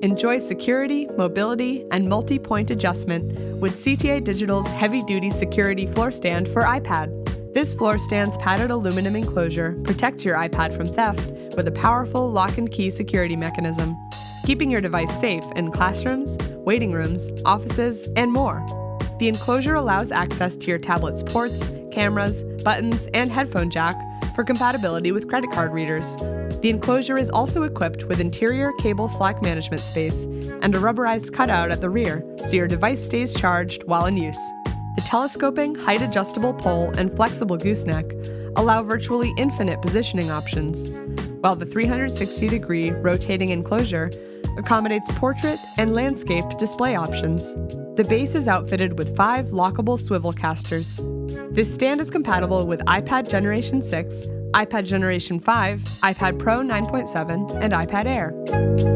Enjoy security, mobility, and multi-point adjustment with CTA Digital's heavy-duty security floor stand for iPad. This floor stand's padded aluminum enclosure protects your iPad from theft with a powerful lock and key security mechanism, keeping your device safe in classrooms, waiting rooms, offices, and more. The enclosure allows access to your tablet's ports, cameras, buttons, and headphone jack for compatibility with credit card readers. The enclosure is also equipped with interior cable slack management space and a rubberized cutout at the rear so your device stays charged while in use. The telescoping, height-adjustable pole and flexible gooseneck allow virtually infinite positioning options, while the 360-degree rotating enclosure accommodates portrait and landscape display options. The base is outfitted with 5 lockable swivel casters. This stand is compatible with iPad Generation 6, iPad Generation 5, iPad Pro 9.7, and iPad Air.